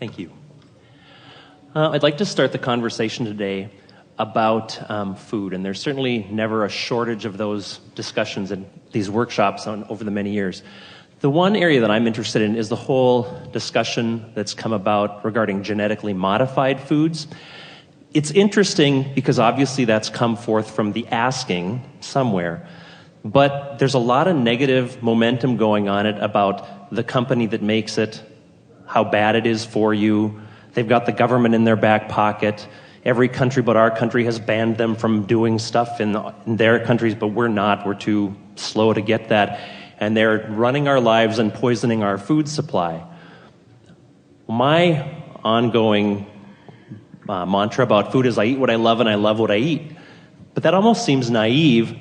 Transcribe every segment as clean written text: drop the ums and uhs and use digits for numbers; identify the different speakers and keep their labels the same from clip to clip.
Speaker 1: Thank you. I'd like to start the conversation today about food, and there's certainly never a shortage of those discussions and these workshops over the many years. The one area that I'm interested in is the whole discussion that's come about regarding genetically modified foods. It's interesting because obviously that's come forth from the asking somewhere, but there's a lot of negative momentum going on it about the company that makes it, how bad it is for you. They've got the government in their back pocket. Every country but our country has banned them from doing stuff in their countries, but we're not. We're too slow to get that. And they're running our lives and poisoning our food supply. My ongoing mantra about food is I eat what I love and I love what I eat. But that almost seems naive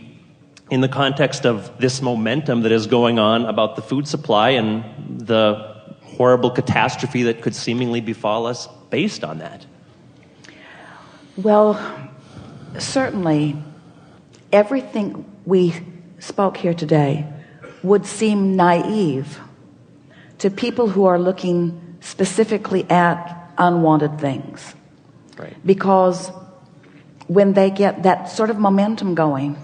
Speaker 1: in the context of this momentum that is going on about the food supply and the horrible catastrophe that could seemingly befall us based on that.
Speaker 2: Well, certainly everything we spoke here today would seem naive to people who are looking specifically at unwanted things.
Speaker 1: Right.
Speaker 2: Because when they get that sort of momentum going,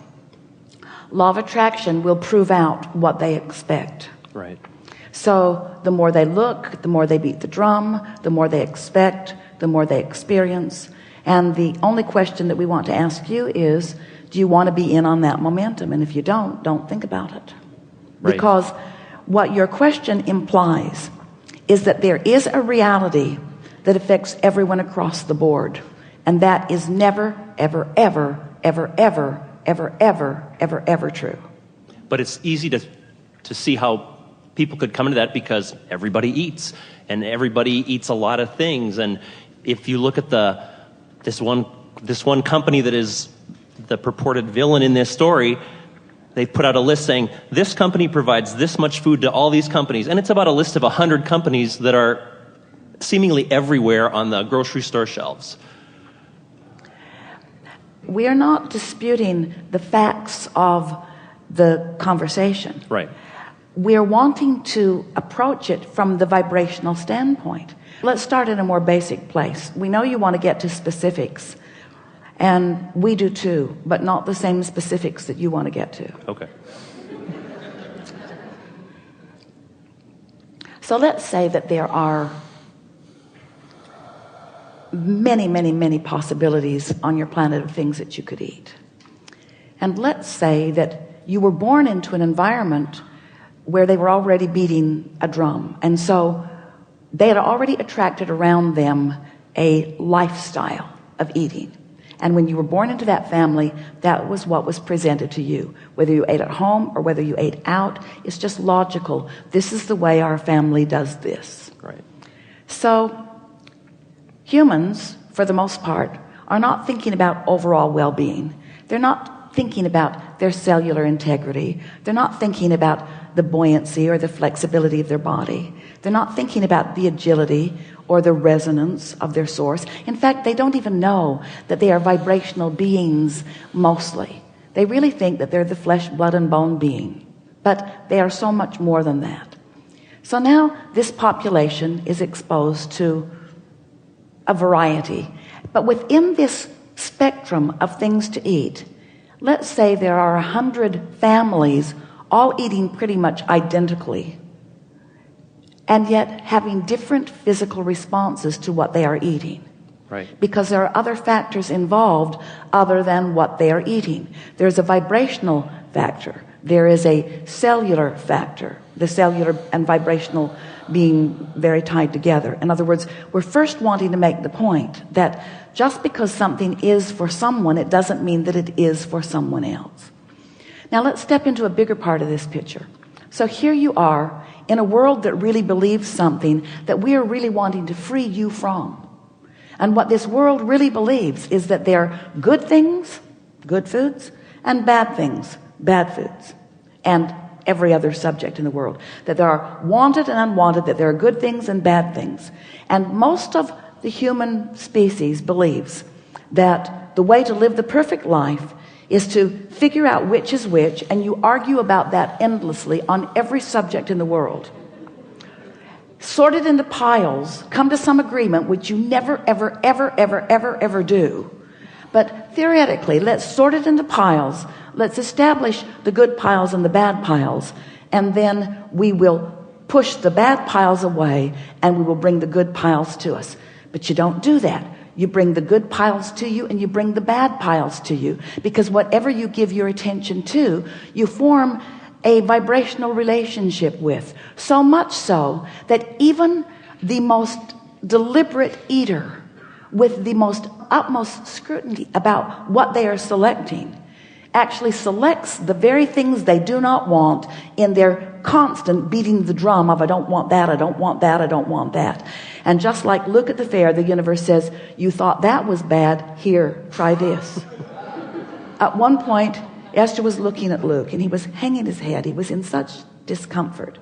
Speaker 2: law of attraction will prove out what they expect.
Speaker 1: Right.
Speaker 2: So the more they look, the more they beat the drum, the more they expect, the more they experience. And the only question that we want to ask you is, do you want to be in on that momentum? And if you don't think about it.
Speaker 1: Right.
Speaker 2: Because what your question implies is that there is a reality that affects everyone across the board. And that is never, ever, ever, ever, ever, ever, ever, ever, ever true. But
Speaker 1: it's easy to see how people could come into that because everybody eats, and everybody eats a lot of things. And if you look at this one company that is the purported villain in this story, they put out a list saying this company provides this much food to all these companies, and it's about a list of 100 companies that are seemingly everywhere on the grocery store shelves.
Speaker 2: We are not disputing the facts of the conversation.
Speaker 1: Right.
Speaker 2: We're wanting to approach it from the vibrational standpoint. Let's start in a more basic place. We know you want to get to specifics, and we do too, but not the same specifics that you want to get to.
Speaker 1: Okay.
Speaker 2: So let's say that there are many, many, many possibilities on your planet of things that you could eat. And let's say that you were born into an environment where they were already beating a drum. And so they had already attracted around them a lifestyle of eating. And when you were born into that family, that was what was presented to you. Whether you ate at home or whether you ate out, it's just logical. This is the way our family does this.
Speaker 1: Right.
Speaker 2: So humans, for the most part, are not thinking about overall well-being. They're not thinking about their cellular integrity. They're not thinking about the buoyancy or the flexibility of their body. They're not thinking about the agility or the resonance of their source. In fact, they don't even know that they are vibrational beings mostly. They really think that they're the flesh, blood, and bone being. But they are so much more than that. So now this population is exposed to a variety. But within this spectrum of things to eat, let's say there are 100 families all eating pretty much identically, and yet having different physical responses to what they are eating.
Speaker 1: Right.
Speaker 2: Because there are other factors involved other than what they are eating. There's a vibrational factor. There is a cellular factor. The cellular and vibrational being very tied together. In other words, we're first wanting to make the point that just because something is for someone, it doesn't mean that it is for someone else. Now let's step into a bigger part of this picture. So here you are in a world that really believes something that we are really wanting to free you from. And what this world really believes is that there are good things, good foods, and bad things, bad foods, and every other subject in the world. That there are wanted and unwanted, that there are good things and bad things. And most of the human species believes that the way to live the perfect life is to figure out which is which, and you argue about that endlessly on every subject in the world. sort it into piles, come to some agreement, which you never, ever, ever, ever, ever, ever do. But theoretically, let's sort it into piles. Let's establish the good piles and the bad piles. And then we will push the bad piles away and we will bring the good piles to us. But you don't do that. You bring the good piles to you and you bring the bad piles to you, because whatever you give your attention to, you form a vibrational relationship with. So much so that even the most deliberate eater, with the most utmost scrutiny about what they are selecting, actually selects the very things they do not want in their constant beating the drum of, I don't want that, I don't want that, I don't want that. And just like look at the fair, the universe says, you thought that was bad, here, try this. At one point, Esther was looking at Luke and he was hanging his head. He was in such discomfort.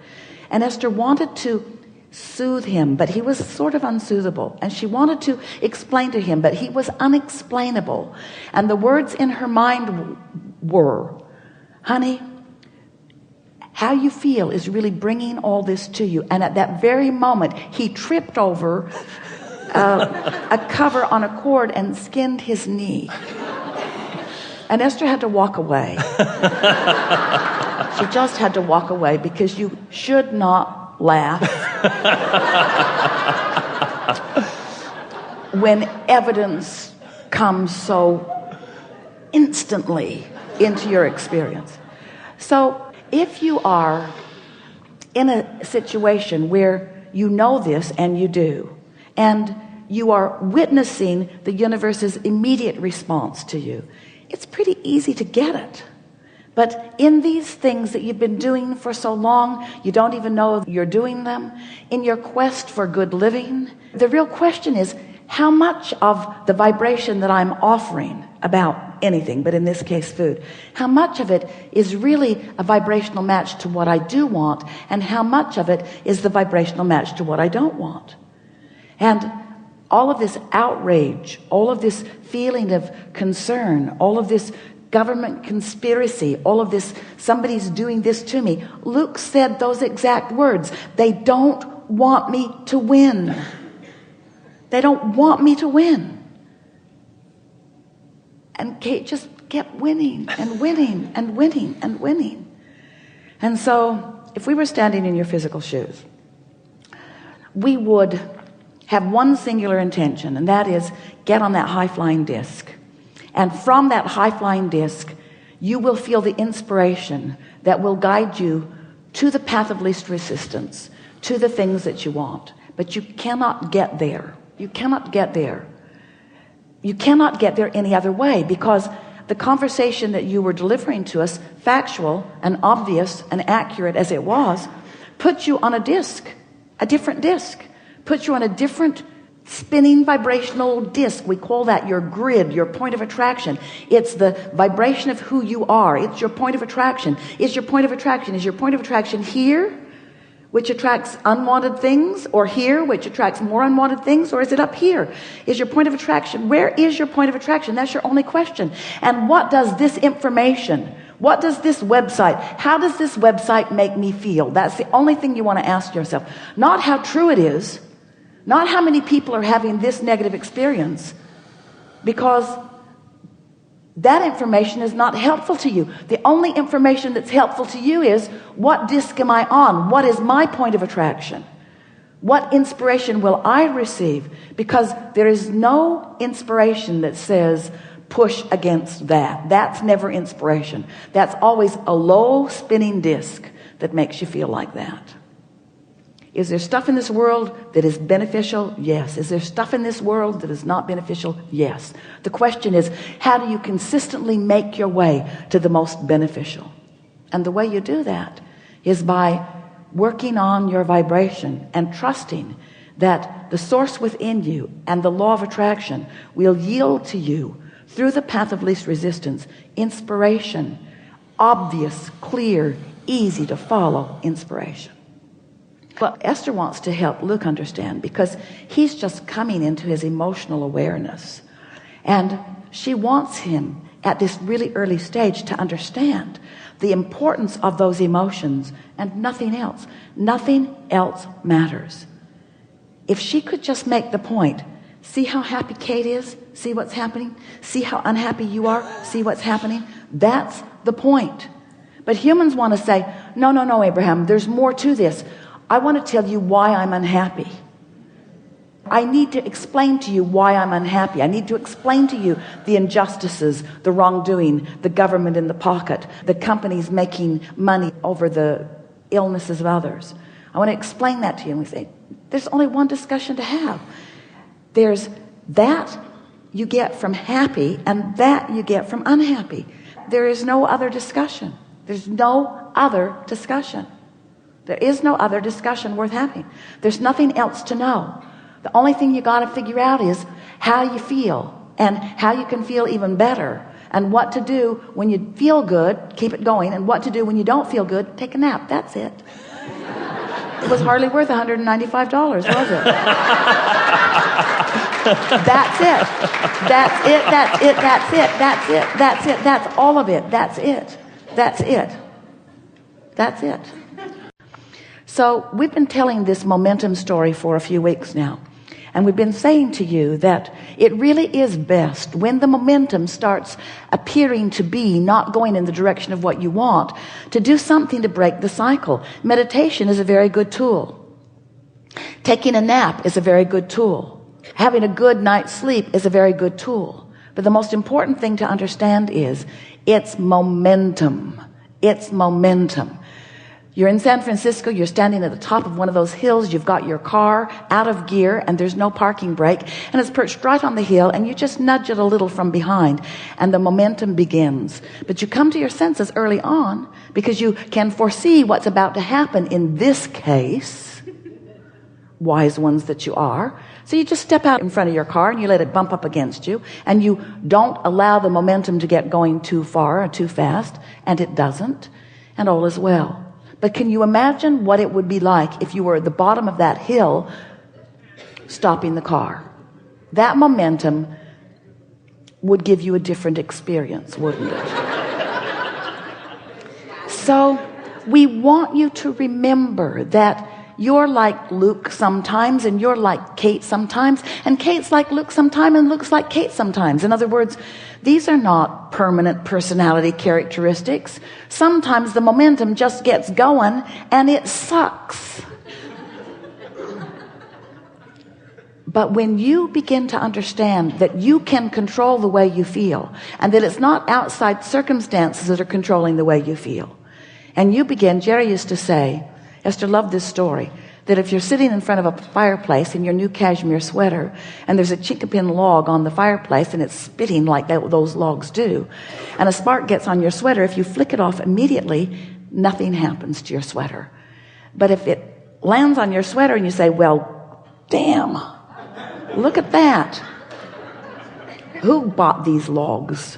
Speaker 2: And Esther wanted to soothe him, but he was sort of unsoothable. And she wanted to explain to him, but he was unexplainable. And the words in her mind were, honey, how you feel is really bringing all this to you. And at that very moment, he tripped over a cover on a cord and skinned his knee. And Esther had to walk away. She just had to walk away, because you should not laugh when evidence comes so instantly into your experience. So if you are in a situation where you know this, and you do, and you are witnessing the universe's immediate response to you, it's pretty easy to get it. But in these things that you've been doing for so long, you don't even know you're doing them, in your quest for good living, the real question is, how much of the vibration that I'm offering about anything, but in this case food, how much of it is really a vibrational match to what I do want, and how much of it is the vibrational match to what I don't want? And all of this outrage, all of this feeling of concern, all of this government conspiracy, all of this, somebody's doing this to me. Luke said those exact words. They don't want me to win. They don't want me to win. And Kate just kept winning and winning and winning and winning. And so if we were standing in your physical shoes, we would have one singular intention, and that is get on that high-flying disc. And from that high-flying disc, you will feel the inspiration that will guide you to the path of least resistance, to the things that you want. But you cannot get there. You cannot get there. You cannot get there any other way, because the conversation that you were delivering to us, factual and obvious and accurate as it was, put you on a disc, a different disc. Put you on a different spinning vibrational disc. We call that your grid, your point of attraction. It's the vibration of who you are. It's your point of attraction. Is your point of attraction here, which attracts unwanted things, or here, which attracts more unwanted things, or is it up here? Is your point of attraction? Where is your point of attraction? That's your only question. And what does this information, what does this website, how does this website make me feel? That's the only thing you want to ask yourself. Not how true it is, not how many people are having this negative experience, because that information is not helpful to you. The only information that's helpful to you is, what disc am I on? What is my point of attraction? What inspiration will I receive? Because there is no inspiration that says push against that. That's never inspiration. That's always a low spinning disc that makes you feel like that. Is there stuff in this world that is beneficial? Yes. Is there stuff in this world that is not beneficial? Yes. The question is, how do you consistently make your way to the most beneficial? And the way you do that is by working on your vibration and trusting that the source within you and the law of attraction will yield to you, through the path of least resistance, inspiration, obvious, clear, easy to follow inspiration. Well, Esther wants to help Luke understand, because he's just coming into his emotional awareness, and she wants him at this really early stage to understand the importance of those emotions and nothing else. Nothing else matters. If she could just make the point, see how happy Kate is, see what's happening, see how unhappy you are, see what's happening, that's the point. But humans want to say, no, no, no, Abraham, there's more to this. I want to tell you why I'm unhappy. I need to explain to you why I'm unhappy. I need to explain to you the injustices, the wrongdoing, the government in the pocket, the companies making money over the illnesses of others. I want to explain that to you. And we say, there's only one discussion to have. There's that you get from happy and that you get from unhappy. There is no other discussion. There's no other discussion. There is no other discussion worth having. There's nothing else to know. The only thing you got to figure out is how you feel and how you can feel even better, and what to do when you feel good, keep it going, and what to do when you don't feel good, take a nap. That's it. It was hardly worth $195, was it? That's it. That's it. That's it. That's it. That's it. That's it. That's all of it. That's it. That's it. That's it. So we've been telling this momentum story for a few weeks now. And we've been saying to you that it really is best when the momentum starts appearing to be not going in the direction of what you want, to do something to break the cycle. Meditation is a very good tool. Taking a nap is a very good tool. Having a good night's sleep is a very good tool. But the most important thing to understand is it's momentum. It's momentum. You're in San Francisco, you're standing at the top of one of those hills, you've got your car out of gear and there's no parking brake and it's perched right on the hill and you just nudge it a little from behind and the momentum begins. But you come to your senses early on because you can foresee what's about to happen in this case, wise ones that you are. So you just step out in front of your car and you let it bump up against you and you don't allow the momentum to get going too far or too fast, and it doesn't, and all is well. But can you imagine what it would be like if you were at the bottom of that hill stopping the car? That momentum would give you a different experience, wouldn't it? So we want you to remember that you're like Luke sometimes, and you're like Kate sometimes, and Kate's like Luke sometimes, and Luke's like Kate sometimes. In other words, these are not permanent personality characteristics. Sometimes the momentum just gets going, and it sucks. But when you begin to understand that you can control the way you feel, and that it's not outside circumstances that are controlling the way you feel, and you begin, Jerry used to say, Esther loved this story, that if you're sitting in front of a fireplace in your new cashmere sweater and there's a chinkapin log on the fireplace and it's spitting like those logs do, and a spark gets on your sweater, if you flick it off immediately, nothing happens to your sweater. But if it lands on your sweater and you say, well, damn, look at that. Who bought these logs?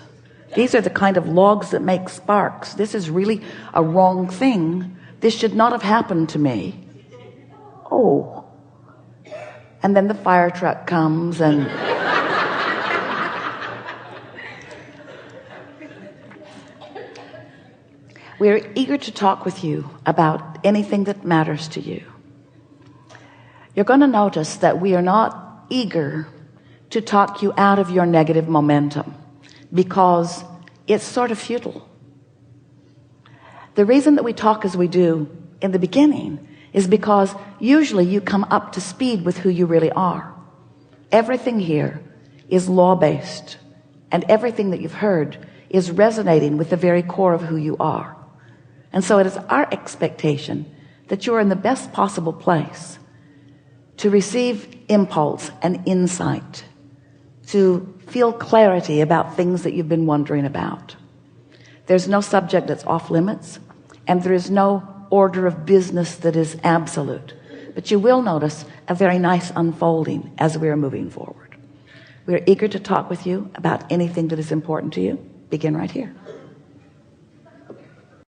Speaker 2: These are the kind of logs that make sparks. This is really a wrong thing. This should not have happened to me. Oh. And then the fire truck comes and we're eager to talk with you about anything that matters to you. You're going to notice that we are not eager to talk you out of your negative momentum because it's sort of futile. The reason that we talk as we do in the beginning is because usually you come up to speed with who you really are. Everything here is law-based, and everything that you've heard is resonating with the very core of who you are. And so it is our expectation that you're in the best possible place to receive impulse and insight, to feel clarity about things that you've been wondering about. There's no subject that's off limits, and there is no order of business that is absolute. But you will notice a very nice unfolding as we are moving forward. We are eager to talk with you about anything that is important to you. Begin right here.